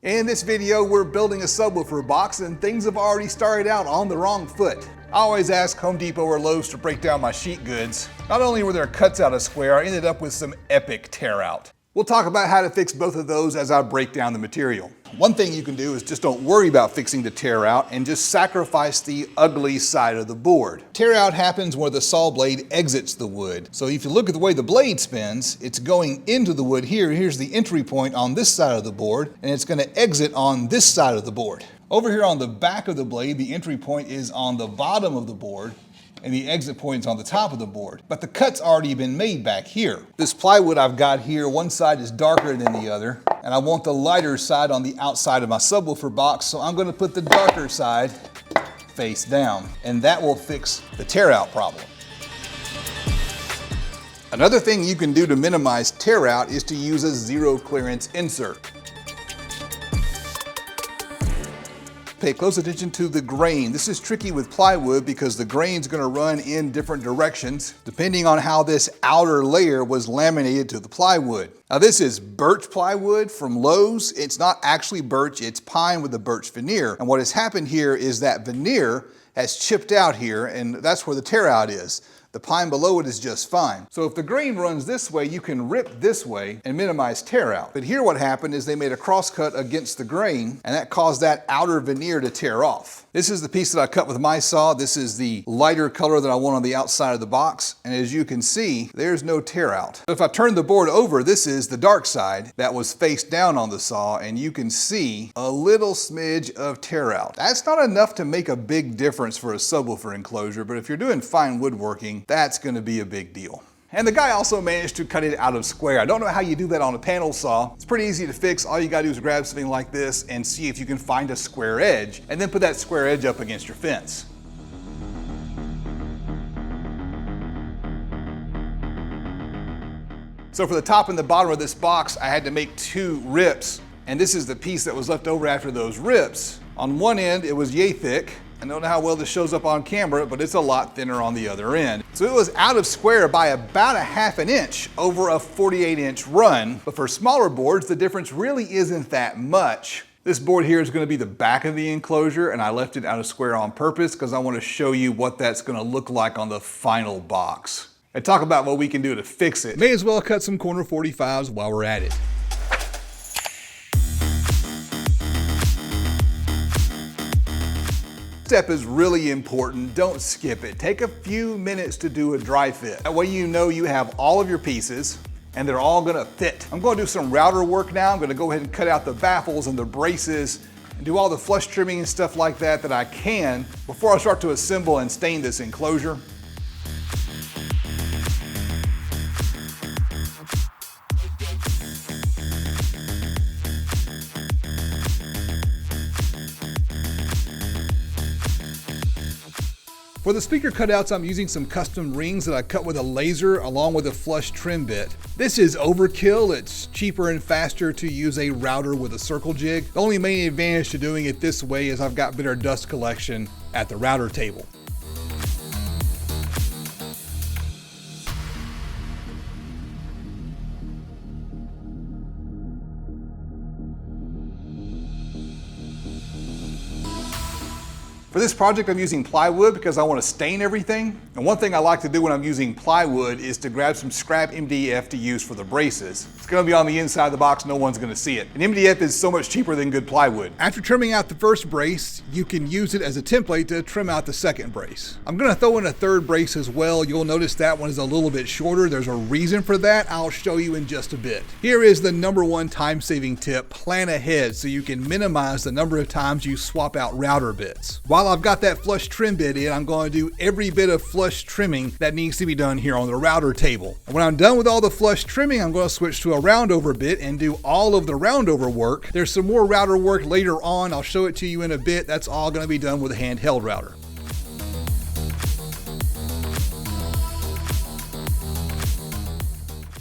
In this video, we're building a subwoofer box and things have already started out on the wrong foot. I always ask Home Depot or Lowe's to break down my sheet goods. Not only were there cuts out of square, I ended up with some epic tear out. We'll talk about how to fix both of those as I break down the material. One thing you can do is just don't worry about fixing the tear out and just sacrifice the ugly side of the board. Tear out happens where the saw blade exits the wood. So if you look at the way the blade spins, it's going into the wood here. Here's the entry point on this side of the board, and it's going to exit on this side of the board. Over here on the back of the blade, the entry point is on the bottom of the board, and the exit point is on the top of the board. But the cut's already been made back here. This plywood I've got here, one side is darker than the other, and I want the lighter side on the outside of my subwoofer box, so I'm gonna put the darker side face down, and that will fix the tear out problem. Another thing you can do to minimize tear out is to use a zero clearance insert. Pay close attention to the grain. This is tricky with plywood because the grain's gonna run in different directions depending on how this outer layer was laminated to the plywood. Now this is birch plywood from Lowe's. It's not actually birch, it's pine with a birch veneer. And what has happened here is that veneer has chipped out here, and that's where the tear out is. The pine below it is just fine. So if the grain runs this way, you can rip this way and minimize tear out. But here what happened is they made a cross cut against the grain, and that caused that outer veneer to tear off. This is the piece that I cut with my saw. This is the lighter color that I want on the outside of the box. And as you can see, there's no tear out. If I turn the board over, this is the dark side that was face down on the saw, and you can see a little smidge of tear out. That's not enough to make a big difference for a subwoofer enclosure, but if you're doing fine woodworking, that's gonna be a big deal. And the guy also managed to cut it out of square. I don't know how you do that on a panel saw. It's pretty easy to fix. All you gotta do is grab something like this and see if you can find a square edge, and then put that square edge up against your fence. So for the top and the bottom of this box, I had to make 2 rips, and this is the piece that was left over after those rips. On one end, it was yay thick. I don't know how well this shows up on camera, but it's a lot thinner on the other end. So it was out of square by about 1/2 inch over a 48-inch run. But for smaller boards, the difference really isn't that much. This board here is gonna be the back of the enclosure, and I left it out of square on purpose because I wanna show you what that's gonna look like on the final box. And talk about what we can do to fix it. May as well cut some corner 45s while we're at it. Step is really important. Don't skip it. Take a few minutes to do a dry fit. That way you know you have all of your pieces and they're all gonna fit. I'm gonna do some router work now. I'm gonna go ahead and cut out the baffles and the braces and do all the flush trimming and stuff like that I can before I start to assemble and stain this enclosure. For the speaker cutouts, I'm using some custom rings that I cut with a laser along with a flush trim bit. This is overkill. It's cheaper and faster to use a router with a circle jig. The only main advantage to doing it this way is I've got better dust collection at the router table. For this project, I'm using plywood because I want to stain everything. And one thing I like to do when I'm using plywood is to grab some scrap MDF to use for the braces. It's going to be on the inside of the box, no one's going to see it. And MDF is so much cheaper than good plywood. After trimming out the first brace, you can use it as a template to trim out the second brace. I'm going to throw in a third brace as well. You'll notice that one is a little bit shorter. There's a reason for that. I'll show you in just a bit. Here is the #1 time-saving tip. Plan ahead so you can minimize the number of times you swap out router bits. While I've got that flush trim bit in, I'm going to do every bit of flush trimming that needs to be done here on the router table. And when I'm done with all the flush trimming, I'm going to switch to a roundover bit and do all of the roundover work. There's some more router work later on. I'll show it to you in a bit. That's all going to be done with a handheld router.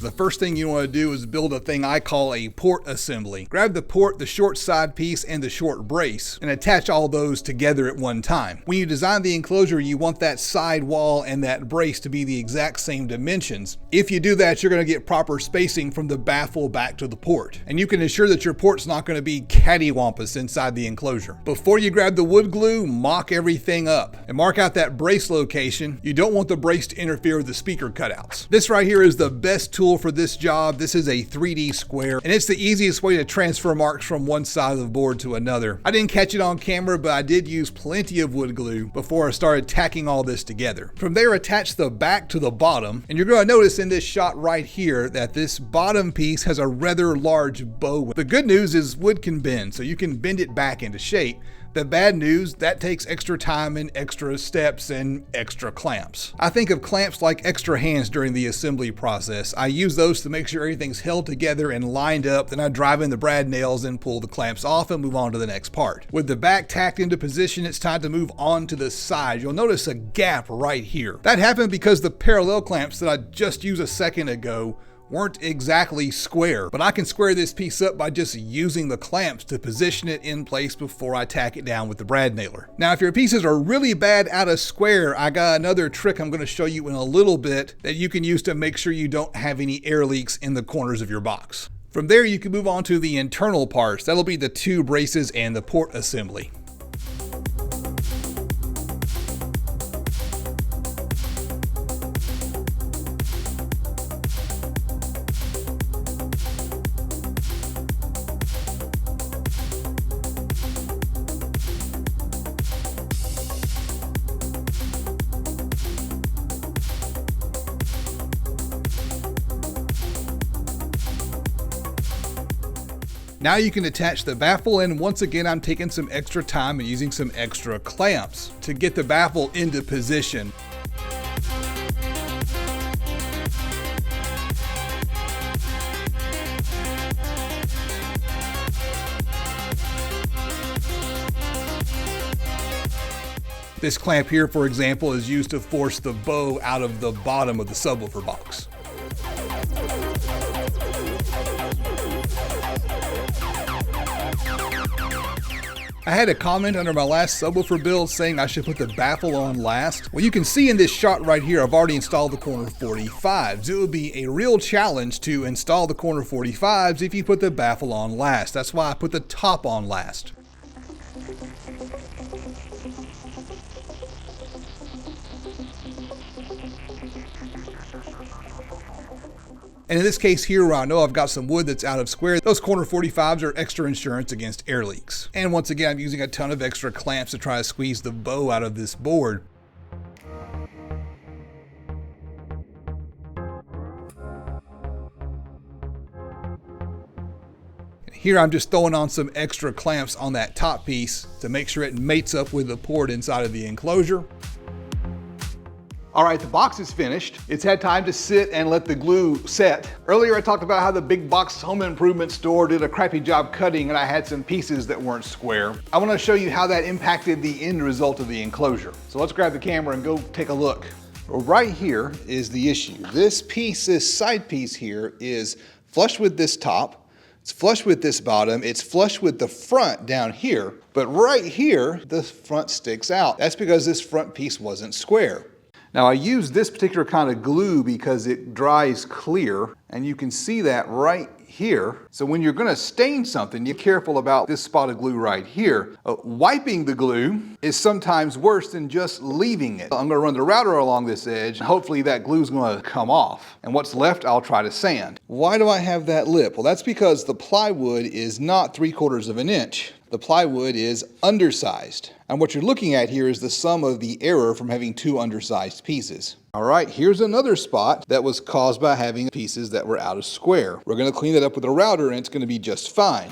The first thing you want to do is build a thing I call a port assembly. Grab the port, the short side piece, and the short brace, and attach all those together at one time. When you design the enclosure, you want that side wall and that brace to be the exact same dimensions. If you do that, you're going to get proper spacing from the baffle back to the port. And you can ensure that your port's not going to be cattywampus inside the enclosure. Before you grab the wood glue, mock everything up and mark out that brace location. You don't want the brace to interfere with the speaker cutouts. This right here is the best tool for this job. This is a 3D square, and it's the easiest way to transfer marks from one side of the board to another. I didn't catch it on camera, but I did use plenty of wood glue before I started tacking all this together. From there, attach the back to the bottom, and you're going to notice in this shot right here that this bottom piece has a rather large bow. The good news is wood can bend, so you can bend it back into shape. The bad news, that takes extra time and extra steps and extra clamps. I think of clamps like extra hands during the assembly process. I use those to make sure everything's held together and lined up, then I drive in the brad nails and pull the clamps off and move on to the next part. With the back tacked into position, it's time to move on to the side. You'll notice a gap right here. That happened because the parallel clamps that I just used a second ago weren't exactly square, but I can square this piece up by just using the clamps to position it in place before I tack it down with the brad nailer. Now, if your pieces are really bad out of square, I got another trick I'm going to show you in a little bit that you can use to make sure you don't have any air leaks in the corners of your box. From there, you can move on to the internal parts. That'll be the two braces and the port assembly. Now you can attach the baffle, and once again I'm taking some extra time and using some extra clamps to get the baffle into position. This clamp here, for example, is used to force the bow out of the bottom of the subwoofer box. I had a comment under my last subwoofer build saying I should put the baffle on last. Well, you can see in this shot right here, I've already installed the corner 45s. It would be a real challenge to install the corner 45s if you put the baffle on last. That's why I put the top on last. And in this case here, where I know I've got some wood that's out of square, those corner 45s are extra insurance against air leaks. And once again, I'm using a ton of extra clamps to try to squeeze the bow out of this board. Here I'm just throwing on some extra clamps on that top piece to make sure it mates up with the port inside of the enclosure. All right, the box is finished. It's had time to sit and let the glue set. Earlier I talked about how the big box home improvement store did a crappy job cutting and I had some pieces that weren't square. I want to show you how that impacted the end result of the enclosure. So let's grab the camera and go take a look. Well, right here is the issue. This piece, this side piece here, is flush with this top. It's flush with this bottom. It's flush with the front down here. But right here, the front sticks out. That's because this front piece wasn't square. Now I use this particular kind of glue because it dries clear, and you can see that right here. So when you're going to stain something, you're careful about this spot of glue right here. Wiping the glue is sometimes worse than just leaving it. I'm going to run the router along this edge, and hopefully that glue is going to come off. And what's left, I'll try to sand. Why do I have that lip? Well, that's because the plywood is not 3/4 of an inch. The plywood is undersized. And what you're looking at here is the sum of the error from having two undersized pieces. All right, here's another spot that was caused by having pieces that were out of square. We're going to clean that up with a router and it's going to be just fine.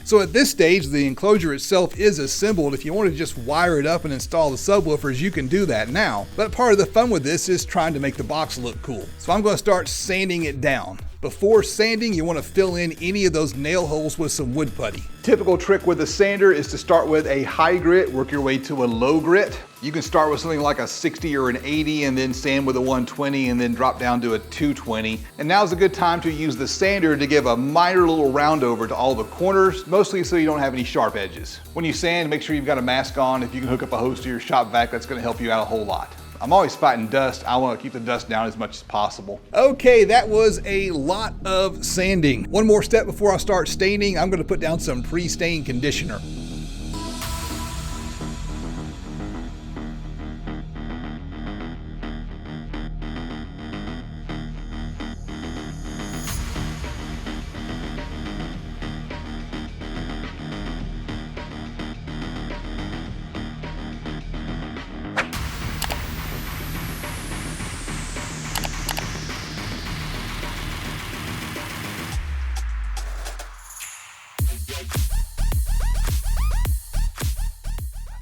So at this stage, the enclosure itself is assembled. If you want to just wire it up and install the subwoofers, you can do that now. But part of the fun with this is trying to make the box look cool. So I'm going to start sanding it down. Before sanding, you want to fill in any of those nail holes with some wood putty. Typical trick with a sander is to start with a high grit, work your way to a low grit. You can start with something like a 60 or an 80 and then sand with a 120 and then drop down to a 220. And now's a good time to use the sander to give a minor little round over to all the corners, mostly so you don't have any sharp edges. When you sand, make sure you've got a mask on. If you can hook up a hose to your shop vac, that's going to help you out a whole lot. I'm always fighting dust. I want to keep the dust down as much as possible. Okay, that was a lot of sanding. One more step before I start staining. I'm going to put down some pre-stain conditioner.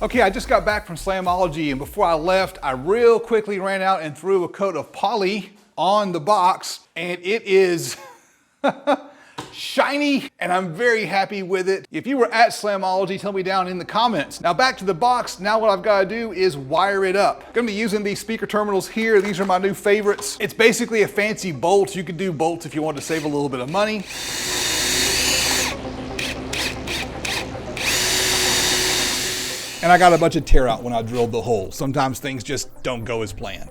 Okay, I just got back from Slamology, and before I left, I real quickly ran out and threw a coat of poly on the box, and it is shiny, and I'm very happy with it. If you were at Slamology, tell me down in the comments. Now back to the box. Now what I've got to do is wire it up. Gonna be using these speaker terminals here. These are my new favorites. It's basically a fancy bolt. You could do bolts if you want to save a little bit of money. And I got a bunch of tear out when I drilled the hole. Sometimes things just don't go as planned.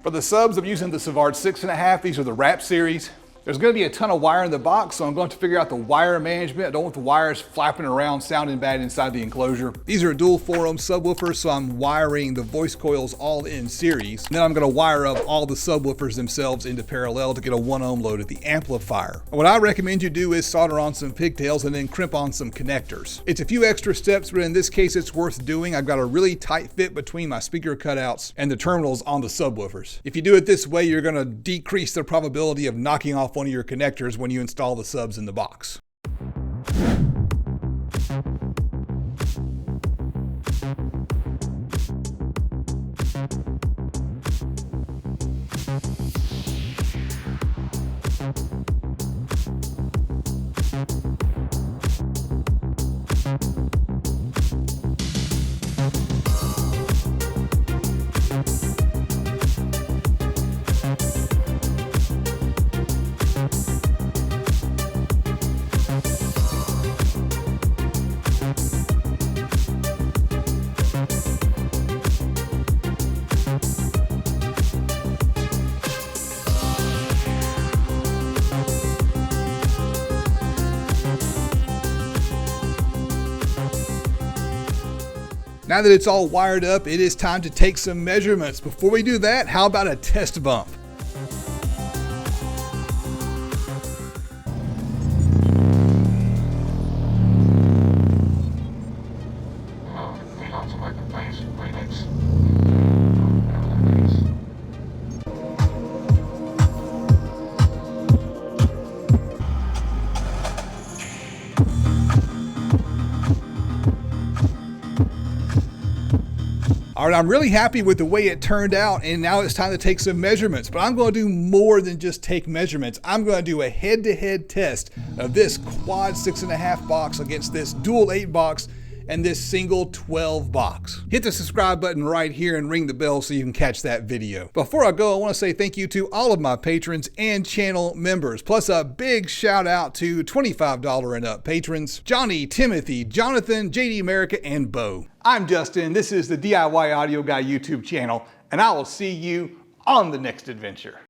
For the subs, I'm using the Savard 6.5. These are the Rap series. There's going to be a ton of wire in the box, so I'm going to figure out the wire management. I don't want the wires flapping around, sounding bad inside the enclosure. These are dual 4-ohm subwoofers, so I'm wiring the voice coils all in series. And then I'm going to wire up all the subwoofers themselves into parallel to get a 1-ohm load at the amplifier. What I recommend you do is solder on some pigtails and then crimp on some connectors. It's a few extra steps, but in this case it's worth doing. I've got a really tight fit between my speaker cutouts and the terminals on the subwoofers. If you do it this way, you're going to decrease the probability of knocking off one of your connectors when you install the subs in the box. Now that it's all wired up, it is time to take some measurements. Before we do that, how about a test bump? All right, I'm really happy with the way it turned out, and now it's time to take some measurements. But I'm going to do more than just take measurements. I'm going to do a head-to-head test of this quad 6.5 box against this dual 8 box and this single 12 box. Hit the subscribe button right here and ring the bell so you can catch that video. Before I go, I want to say thank you to all of my patrons and channel members, plus a big shout out to $25 and up patrons: Johnny, Timothy, Jonathan, JD America, and Bo. I'm Justin. This is the DIY Audio Guy YouTube channel, and I will see you on the next adventure.